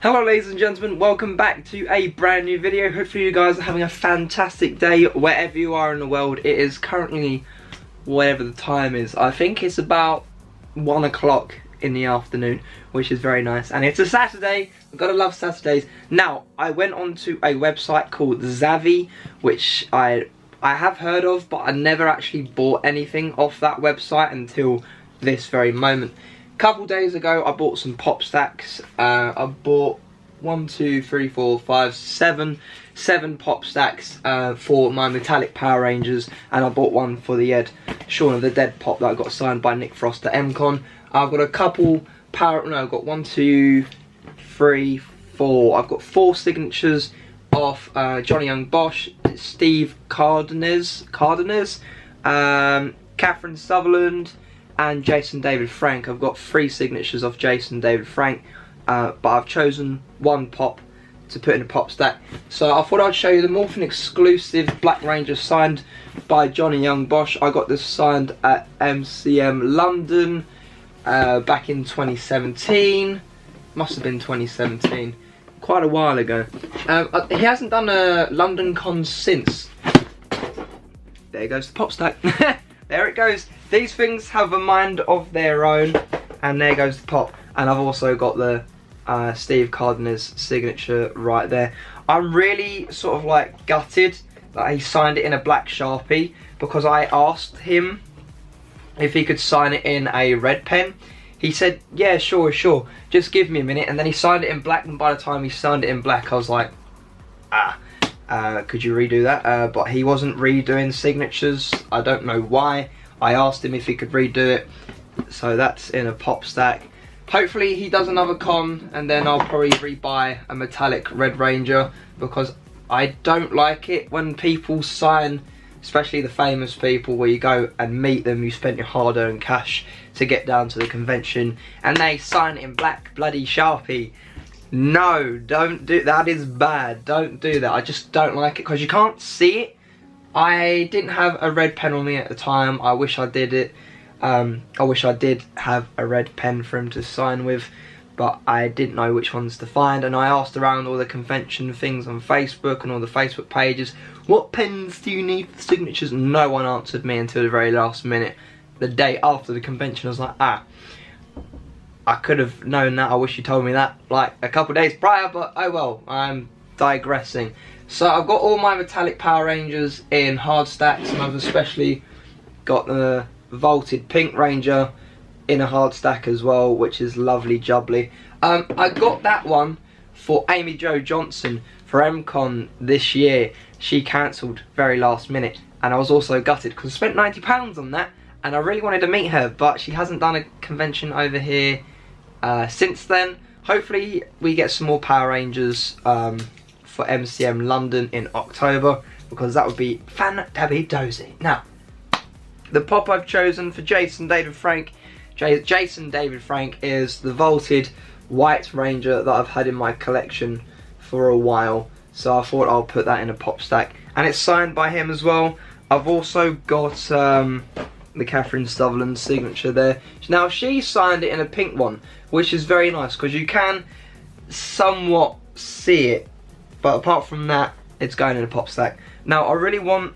Hello ladies and gentlemen, welcome back to a brand new video. Hopefully you guys are having a fantastic day wherever you are in the world. It is currently, whatever the time is, I think it's about 1 o'clock in the afternoon, which is very nice. And it's a Saturday, I've gotta love Saturdays. Now, I went onto a website called Zavvi, which I have heard of, but I never actually bought anything off that website until this very moment. Couple days ago I bought some pop stacks. I bought 7 pop stacks for my metallic Power Rangers, and I bought one for the Ed Shaun of the Dead pop that I got signed by Nick Frost at MCon. I've got a couple I've got 1, 2, 3, 4. I've got 4 signatures of Johnny Young Bosch, Steve Cardenas, Catherine Sutherland, and Jason David Frank. I've got 3 signatures of Jason David Frank, but I've chosen 1 pop to put in a pop stack. So I thought I'd show you the Morphin exclusive Black Ranger signed by Johnny Young Bosch. I got this signed at MCM London back in 2017. Must have been 2017, quite a while ago. He hasn't done a London con since. There goes the pop stack. There it goes. These things have a mind of their own, and there goes the pop. And I've also got the Steve Cardenas signature right there. I'm really sort of like gutted that he signed it in a black Sharpie, because I asked him if he could sign it in a red pen. He said, yeah, sure, just give me a minute. And then he signed it in black, and by the time he signed it in black I was like, could you redo that? But he wasn't redoing signatures. I don't know why. I asked him if he could redo it. So that's in a pop stack. Hopefully he does another con, and then I'll probably rebuy a metallic Red Ranger, because I don't like it when people sign, especially the famous people, where you go and meet them, you spent your hard-earned cash to get down to the convention, and they sign it in black bloody Sharpie. No, don't do that. Is bad. Don't do that. I just don't like it because you can't see it. I didn't have a red pen on me at the time. I wish I did it. I wish I did have a red pen for him to sign with, but I didn't know which ones to find. And I asked around all the convention things on Facebook and all the Facebook pages, what pens do you need for signatures? No one answered me until the very last minute. The day after the convention, I was like, I could have known that. I wish you told me that like a couple of days prior, but oh well, I'm digressing. So I've got all my metallic Power Rangers in hard stacks, and I've especially got the vaulted Pink Ranger in a hard stack as well, which is lovely jubbly. I got that one for Amy Jo Johnson for MCon this year. She cancelled very last minute, and I was also gutted because I spent £90 on that, and I really wanted to meet her, but she hasn't done a convention over here since then. Hopefully we get some more Power Rangers for MCM London in October, because that would be fantabby-dozy. Now, the pop I've chosen for Jason David Frank, Jason David Frank is the vaulted White Ranger that I've had in my collection for a while, so I thought I'll put that in a pop stack, and it's signed by him as well. I've also got the Catherine Sutherland signature there. Now she signed it in a pink one, which is very nice because you can somewhat see it, but apart from that, it's going in a pop stack. Now I really want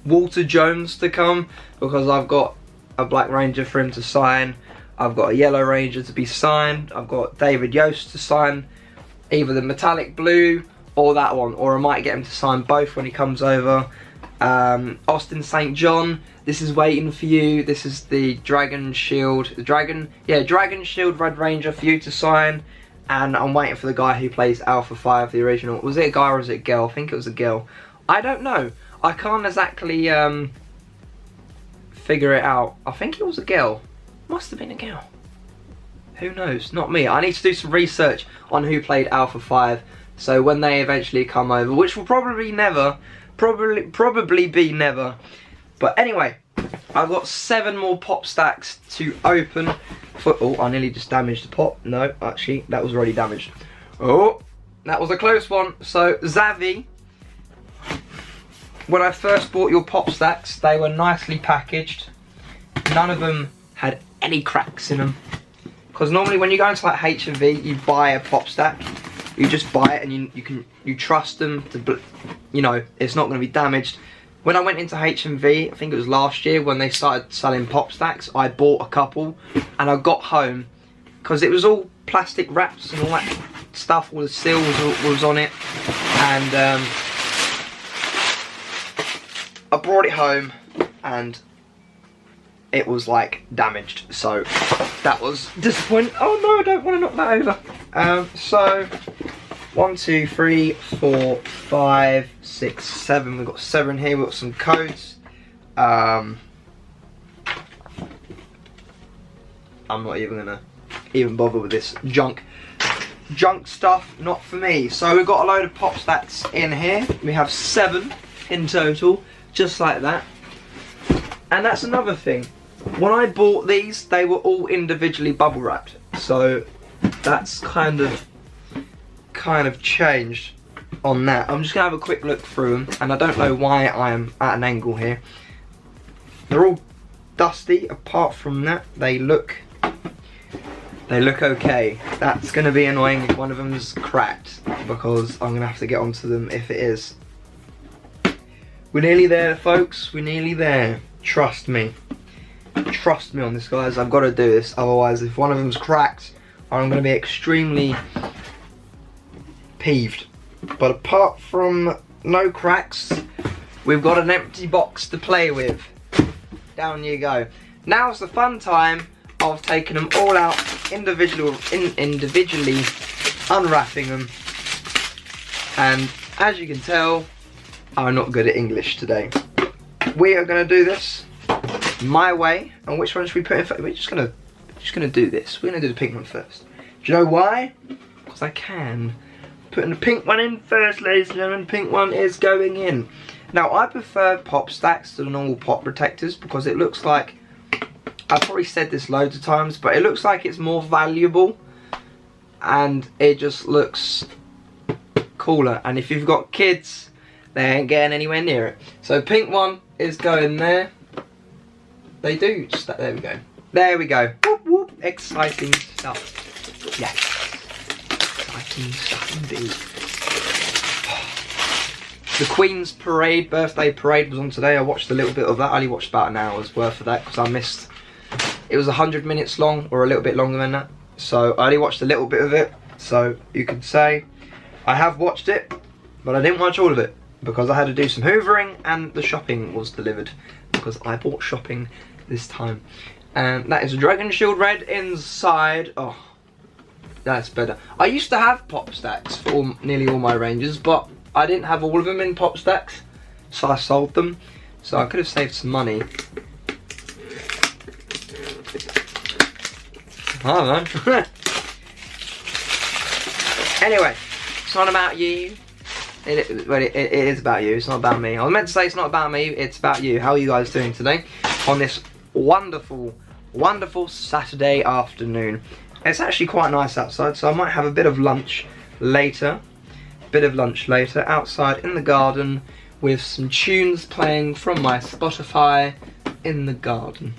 Walter Jones to come, because I've got a Black Ranger for him to sign, I've got a Yellow Ranger to be signed, I've got David Yost to sign either the metallic blue or that one, or I might get him to sign both when he comes over. Austin St. John, this is waiting for you. This is the Dragon Shield Red Ranger for you to sign, and I'm waiting for the guy who plays Alpha 5, the original. Was it a guy or was it a girl? I think it was a girl. I don't know. I can't exactly figure it out. I think it was a girl. Must have been a girl. Who knows? Not me. I need to do some research on who played Alpha 5, so when they eventually come over, which will probably be never. But anyway, I've got 7 more pop stacks to open. Oh, I nearly just damaged the pop. No, actually, that was already damaged. Oh, that was a close one. So, Zavvi, when I first bought your pop stacks, they were nicely packaged. None of them had any cracks in them. because normally when you go into like H&V, you buy a pop stack. You just buy it and you trust them to, you know, it's not going to be damaged. When I went into H&V, I think it was last year when they started selling pop stacks, I bought a couple and I got home because it was all plastic wraps and all that stuff, all the seal was on it, and I brought it home and it was like damaged, so that was disappointing. Oh no, I don't want to knock that over. So 1, 2, 3, 4, 5, 6, 7. We've got 7 here. We've got some codes. I'm not even gonna bother with this junk stuff. Not for me. So we've got a load of pop stacks in here. We have 7 in total, just like that. And that's another thing. When I bought these, they were all individually bubble wrapped. So that's kind of changed on that. I'm just gonna have a quick look through them, and I don't know why I am at an angle here. They're all dusty. Apart from that, they look okay. That's gonna be annoying if one of them's cracked, because I'm gonna have to get onto them if it is. We're nearly there, folks. We're nearly there. Trust me. Trust me on this, guys. I've got to do this. Otherwise, if one of them's cracked, I'm going to be extremely peeved. But apart from no cracks, we've got an empty box to play with. Down you go. Now's the fun time of taking them all out individually, unwrapping them. And as you can tell, I'm not good at English today. We are going to do this my way. And which one should we put in first? We're just gonna do this. We're gonna do the pink one first. Do you know why? Because I can. Putting the pink one in first, ladies and gentlemen. Pink one is going in. Now I prefer pop stacks to the normal pop protectors because it looks like, I've probably said this loads of times, but it looks like it's more valuable and it just looks cooler. And if you've got kids, they ain't getting anywhere near it. So pink one is going there. They do. There we go. There we go. Whoop, whoop. Exciting stuff. Yes. Exciting stuff indeed. The Queen's Parade, birthday parade was on today. I watched a little bit of that. I only watched about an hour's worth of that because I missed. It was 100 minutes long, or a little bit longer than that. So I only watched a little bit of it. So you could say I have watched it, but I didn't watch all of it because I had to do some hoovering and the shopping was delivered because I bought shopping this time. And that is a Dragon Shield Red inside. Oh, that's better. I used to have pop stacks for nearly all my ranges, but I didn't have all of them in pop stacks, so I sold them. So I could have saved some money. I don't know. Anyway, it's not about you. It is about you. It's not about me. I was meant to say it's not about me. It's about you. How are you guys doing today on this wonderful, wonderful Saturday afternoon? It's actually quite nice outside, so I might have a bit of lunch later. Outside in the garden with some tunes playing from my Spotify in the garden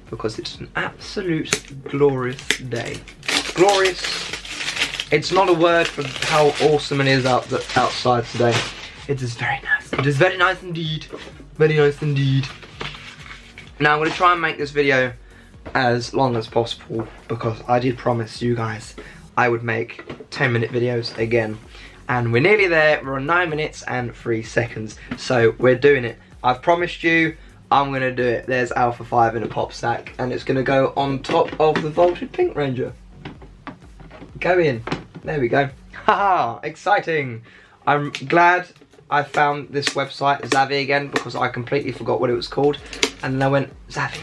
because it's an absolute glorious day. Glorious. It's not a word for how awesome it is outside today. It is very nice. It is very nice indeed. Very nice indeed. Now I'm going to try and make this video as long as possible because I did promise you guys I would make 10-minute videos again. And we're nearly there. We're on 9 minutes and 3 seconds. So we're doing it. I've promised you I'm going to do it. There's Alpha 5 in a pop stack and it's going to go on top of the Vaulted Pink Ranger. Go in. There we go. Haha, exciting. I'm glad I found this website, Zavvi, again, because I completely forgot what it was called. And then I went, Zavvi.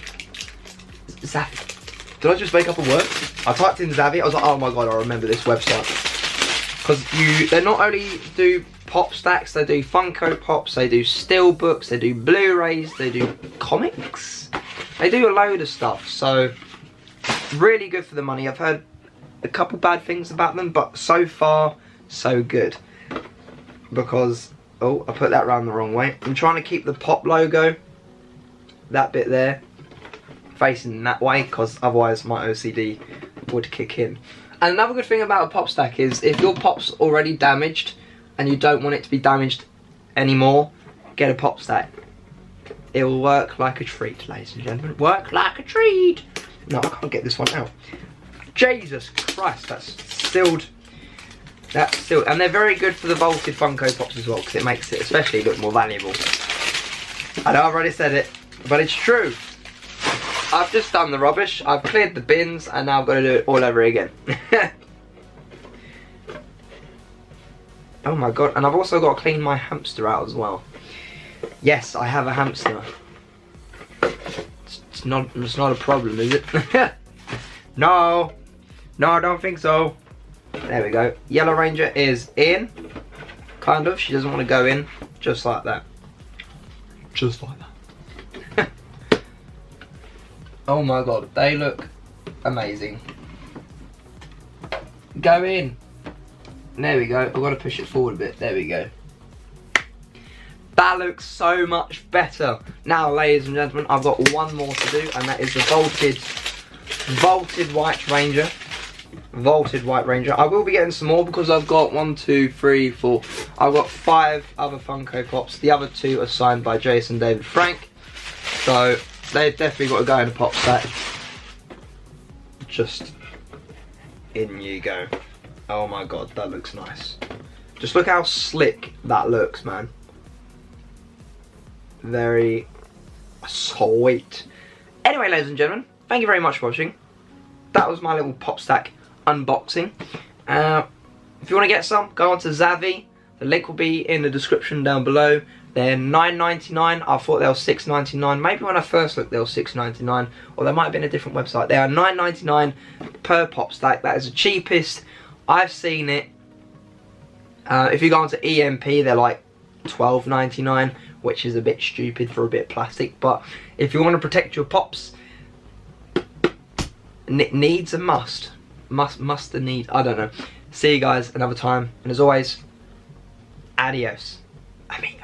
Zavvi. Did I just make up a word? I typed in Zavvi. I was like, oh my god, I remember this website. Because they not only do pop stacks, they do Funko Pops, they do steel books, they do Blu-rays, they do comics. They do a load of stuff. So, really good for the money. I've heard a couple bad things about them, but so far so good because oh, I put that round the wrong way. I'm trying to keep the pop logo, that bit there, facing that way because otherwise my OCD would kick in. And another good thing about a pop stack is if your pop's already damaged and you don't want it to be damaged anymore, get a pop stack. It will work like a treat, ladies and gentlemen. Work like a treat. No, I can't get this one out. Jesus Christ, that's sealed. That's sealed. And they're very good for the vaulted Funko Pops as well, because it makes it especially look more valuable. I know I've already said it, but it's true. I've just done the rubbish, I've cleared the bins, and now I've got to do it all over again. Oh my god, and I've also got to clean my hamster out as well. Yes, I have a hamster. It's not a problem, is it? No, I don't think so. There we go. Yellow Ranger is in. Kind of, she doesn't want to go in. Just like that. Just like that. Oh my god, they look amazing. Go in. There we go. I've got to push it forward a bit. There we go. That looks so much better. Now, ladies and gentlemen, I've got one more to do, and that is the vaulted White Ranger. Vaulted White Ranger. I will be getting some more because I've got 1, 2, 3, 4. I've got 5 other Funko Pops. The other 2 are signed by Jason David Frank. So they've definitely got to go in a pop stack. Just in you go. Oh my god, that looks nice. Just look how slick that looks, man. Very sweet. Anyway, ladies and gentlemen, thank you very much for watching. That was my little pop stack unboxing. If you want to get some, go on to Zavvi. The link will be in the description down below. They're $9.99. I thought they were $6.99. Maybe when I first looked they were $6.99, or they might have been a different website. They are $9.99 per pop stack. That is the cheapest I've seen it. If you go onto EMP, they're like $12.99, which is a bit stupid for a bit of plastic. But if you want to protect your pops, needs a must a need. I don't know. See you guys another time, and as always, adios. I mean.